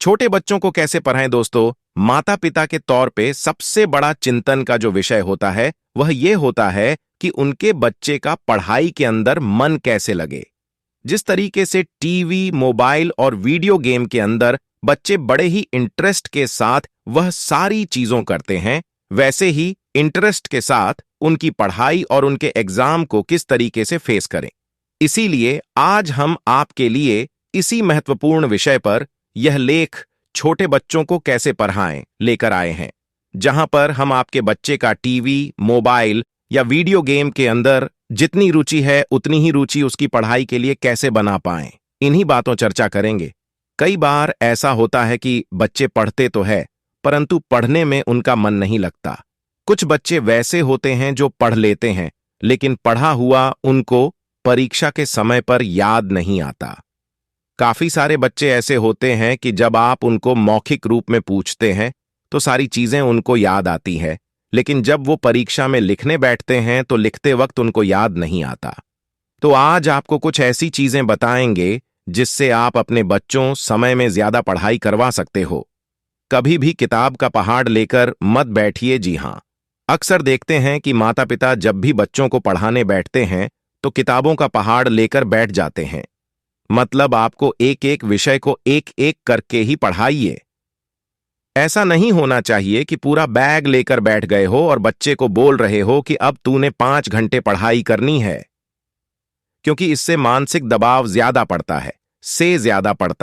छोटे बच्चों को कैसे पढ़ाएं दोस्तों। माता पिता के तौर पे सबसे बड़ा चिंतन का जो विषय होता है वह ये होता है कि उनके बच्चे का पढ़ाई के अंदर मन कैसे लगे। जिस तरीके से टीवी, मोबाइल और वीडियो गेम के अंदर बच्चे बड़े ही इंटरेस्ट के साथ वह सारी चीजों करते हैं, वैसे ही इंटरेस्ट के साथ उनकी पढ़ाई और उनके एग्जाम को किस तरीके से फेस करें। इसीलिए आज हम आपके लिए इसी महत्वपूर्ण विषय पर यह लेख छोटे बच्चों को कैसे पढ़ाएं लेकर आए हैं, जहां पर हम आपके बच्चे का टीवी, मोबाइल या वीडियो गेम के अंदर जितनी रुचि है उतनी ही रुचि उसकी पढ़ाई के लिए कैसे बना पाएं, इन्हीं बातों चर्चा करेंगे। कई बार ऐसा होता है कि बच्चे पढ़ते तो है परंतु पढ़ने में उनका मन नहीं लगता। कुछ बच्चे वैसे होते हैं जो पढ़ लेते हैं लेकिन पढ़ा हुआ उनको परीक्षा के समय पर याद नहीं आता। काफी सारे बच्चे ऐसे होते हैं कि जब आप उनको मौखिक रूप में पूछते हैं तो सारी चीजें उनको याद आती है, लेकिन जब वो परीक्षा में लिखने बैठते हैं तो लिखते वक्त उनको याद नहीं आता। तो आज आपको कुछ ऐसी चीजें बताएंगे जिससे आप अपने बच्चों समय में ज्यादा पढ़ाई करवा सकते हो। कभी भी किताब का पहाड़ लेकर मत बैठिए। जी हां, अक्सर देखते हैं कि माता पिता जब भी बच्चों को पढ़ाने बैठते हैं तो किताबों का पहाड़ लेकर बैठ जाते हैं। मतलब आपको एक एक विषय को एक एक करके ही पढ़ाइए। ऐसा नहीं होना चाहिए कि पूरा बैग लेकर बैठ गए हो और बच्चे को बोल रहे हो कि अब तूने 5 घंटे पढ़ाई करनी है, क्योंकि इससे मानसिक दबाव ज्यादा पड़ता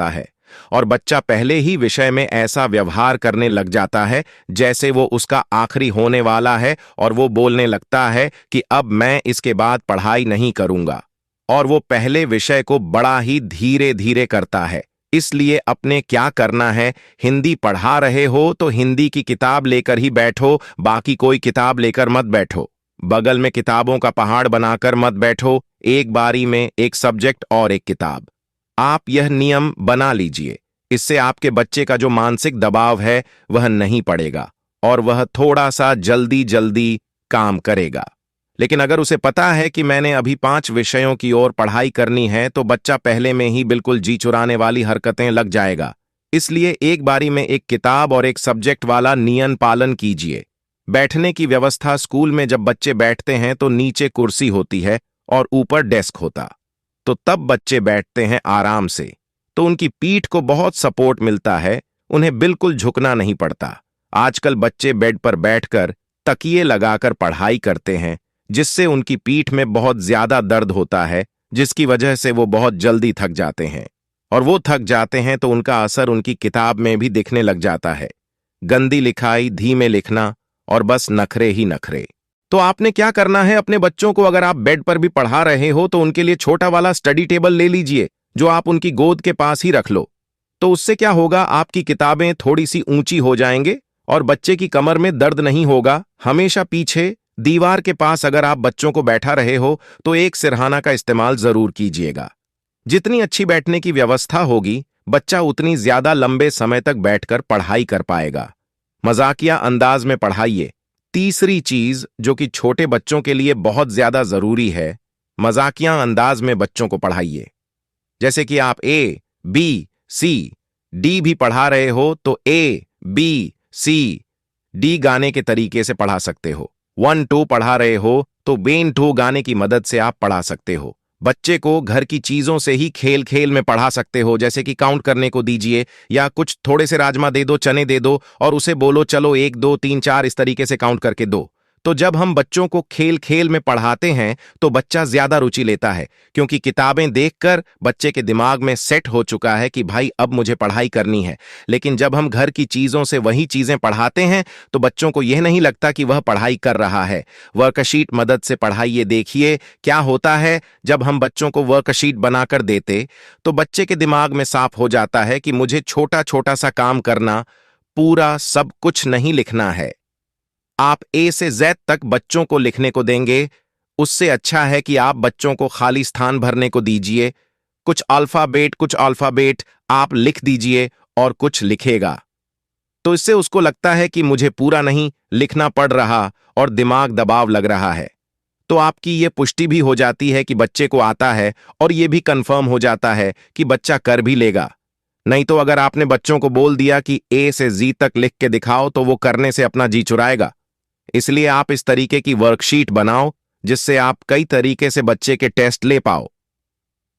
है और बच्चा पहले ही विषय में ऐसा व्यवहार करने लग जाता है जैसे वो उसका आखिरी होने वाला है और वो बोलने लगता है कि अब मैं इसके बाद पढ़ाई नहीं करूंगा, और वो पहले विषय को बड़ा ही धीरे धीरे करता है। इसलिए अपने क्या करना है, हिंदी पढ़ा रहे हो तो हिंदी की किताब लेकर ही बैठो, बाकी कोई किताब लेकर मत बैठो। बगल में किताबों का पहाड़ बनाकर मत बैठो, एक बारी में एक सब्जेक्ट और एक किताब। आप यह नियम बना लीजिए, इससे आपके बच्चे का जो मानसिक दबाव है वह नहीं पड़ेगा और वह थोड़ा सा जल्दी जल्दी काम करेगा। लेकिन अगर उसे पता है कि मैंने अभी 5 विषयों की ओर पढ़ाई करनी है तो बच्चा पहले में ही बिल्कुल जी चुराने वाली हरकतें लग जाएगा। इसलिए एक बारी में एक किताब और एक सब्जेक्ट वाला नियम पालन कीजिए। बैठने की व्यवस्था स्कूल में जब बच्चे बैठते हैं तो नीचे कुर्सी होती है और ऊपर डेस्क होता, तो तब बच्चे बैठते हैं आराम से, तो उनकी पीठ को बहुत सपोर्ट मिलता है, उन्हें बिल्कुल झुकना नहीं पड़ता। आजकल बच्चे बेड पर बैठकर तकिए लगाकर पढ़ाई करते हैं, जिससे उनकी पीठ में बहुत ज्यादा दर्द होता है, जिसकी वजह से वो बहुत जल्दी थक जाते हैं, और वो थक जाते हैं तो उनका असर उनकी किताब में भी दिखने लग जाता है। गंदी लिखाई, धीमे लिखना और बस नखरे ही नखरे। तो आपने क्या करना है, अपने बच्चों को अगर आप बेड पर भी पढ़ा रहे हो तो उनके लिए छोटा वाला स्टडी टेबल ले लीजिए जो आप उनकी गोद के पास ही रख लो। तो उससे क्या होगा, आपकी किताबें थोड़ी सी ऊंची हो जाएंगे और बच्चे की कमर में दर्द नहीं होगा। हमेशा पीछे दीवार के पास अगर आप बच्चों को बैठा रहे हो तो एक सिरहाना का इस्तेमाल जरूर कीजिएगा। जितनी अच्छी बैठने की व्यवस्था होगी बच्चा उतनी ज्यादा लंबे समय तक बैठकर पढ़ाई कर पाएगा। मजाकिया अंदाज में पढ़ाइए। तीसरी चीज जो कि छोटे बच्चों के लिए बहुत ज्यादा जरूरी है, मजाकिया अंदाज में बच्चों को पढ़ाइए। जैसे कि आप ए, बी, सी, डी भी पढ़ा रहे हो तो ए, बी, सी, डी गाने के तरीके से पढ़ा सकते हो। 1 2 पढ़ा रहे हो तो बेन 2 गाने की मदद से आप पढ़ा सकते हो। बच्चे को घर की चीजों से ही खेल खेल में पढ़ा सकते हो, जैसे कि काउंट करने को दीजिए या कुछ थोड़े से राजमा दे दो, चने दे दो और उसे बोलो चलो 1 2 3 4 इस तरीके से काउंट करके दो। तो जब हम बच्चों को खेल खेल में पढ़ाते हैं तो बच्चा ज्यादा रुचि लेता है, क्योंकि किताबें देखकर बच्चे के दिमाग में सेट हो चुका है कि भाई अब मुझे पढ़ाई करनी है। लेकिन जब हम घर की चीजों से वही चीजें पढ़ाते हैं तो बच्चों को यह नहीं लगता कि वह पढ़ाई कर रहा है। वर्कशीट मदद से पढ़ाइए। देखिए क्या होता है, जब हम बच्चों को वर्कशीट बनाकर देते तो बच्चे के दिमाग में साफ हो जाता है कि मुझे छोटा छोटा सा काम करना, पूरा सब कुछ नहीं लिखना है। आप ए से जेड तक बच्चों को लिखने को देंगे, उससे अच्छा है कि आप बच्चों को खाली स्थान भरने को दीजिए। कुछ अल्फाबेट आप लिख दीजिए और कुछ लिखेगा, तो इससे उसको लगता है कि मुझे पूरा नहीं लिखना पड़ रहा और दिमाग दबाव लग रहा है। तो आपकी ये पुष्टि भी हो जाती है कि बच्चे को आता है और ये भी कंफर्म हो जाता है कि बच्चा कर भी लेगा। नहीं तो अगर आपने बच्चों को बोल दिया कि ए से जी तक लिख के दिखाओ तो वो करने से अपना जी चुराएगा। इसलिए आप इस तरीके की वर्कशीट बनाओ जिससे आप कई तरीके से बच्चे के टेस्ट ले पाओ।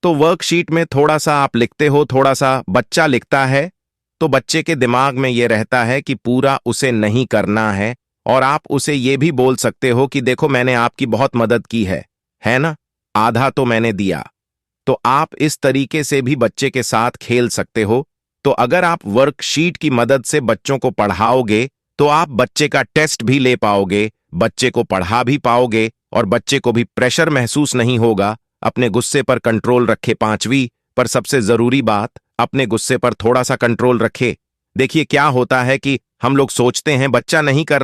तो वर्कशीट में थोड़ा सा आप लिखते हो, थोड़ा सा बच्चा लिखता है, तो बच्चे के दिमाग में यह रहता है कि पूरा उसे नहीं करना है। और आप उसे यह भी बोल सकते हो कि देखो मैंने आपकी बहुत मदद की है ना, आधा तो मैंने दिया। तो आप इस तरीके से भी बच्चे के साथ खेल सकते हो। तो अगर आप वर्कशीट की मदद से बच्चों को पढ़ाओगे तो आप बच्चे का टेस्ट भी ले पाओगे, बच्चे को पढ़ा भी पाओगे और बच्चे को भी प्रेशर महसूस नहीं होगा। अपने गुस्से पर कंट्रोल रखे। पांचवी पर सबसे जरूरी बात, अपने गुस्से पर थोड़ा सा कंट्रोल रखे। देखिए क्या होता है कि हम लोग सोचते हैं बच्चा नहीं कर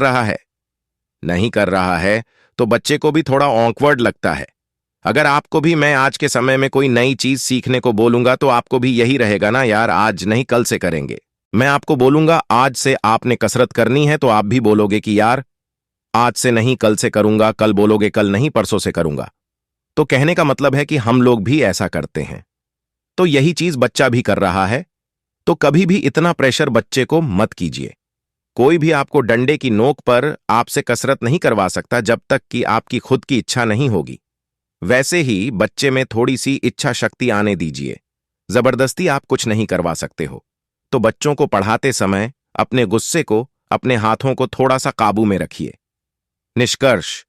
रहा है तो बच्चे को भी थोड़ा ऑकवर्ड लगता है। अगर आपको भी मैं आज के समय में कोई नई चीज सीखने को बोलूंगा तो आपको भी यही रहेगा ना, यार आज नहीं कल से करेंगे। मैं आपको बोलूंगा आज से आपने कसरत करनी है तो आप भी बोलोगे कि यार आज से नहीं कल से करूंगा, कल बोलोगे कल नहीं परसों से करूंगा। तो कहने का मतलब है कि हम लोग भी ऐसा करते हैं। तो यही चीज बच्चा भी कर रहा है। तो कभी भी इतना प्रेशर बच्चे को मत कीजिए। कोई भी आपको डंडे की नोक पर आपसे कसरत नहीं करवा सकता जब तक कि आपकी खुद की इच्छा नहीं होगी। वैसे ही बच्चे में थोड़ी सी इच्छा शक्ति आने दीजिए। जबरदस्ती आप कुछ नहीं करवा सकते हो। तो बच्चों को पढ़ाते समय अपने गुस्से को, अपने हाथों को थोड़ा सा काबू में रखिए। निष्कर्ष,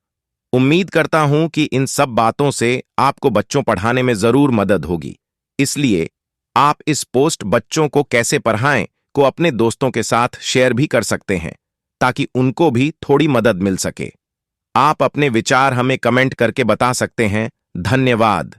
उम्मीद करता हूं कि इन सब बातों से आपको बच्चों पढ़ाने में जरूर मदद होगी। इसलिए आप इस पोस्ट बच्चों को कैसे पढ़ाएं को अपने दोस्तों के साथ शेयर भी कर सकते हैं ताकि उनको भी थोड़ी मदद मिल सके। आप अपने विचार हमें कमेंट करके बता सकते हैं। धन्यवाद।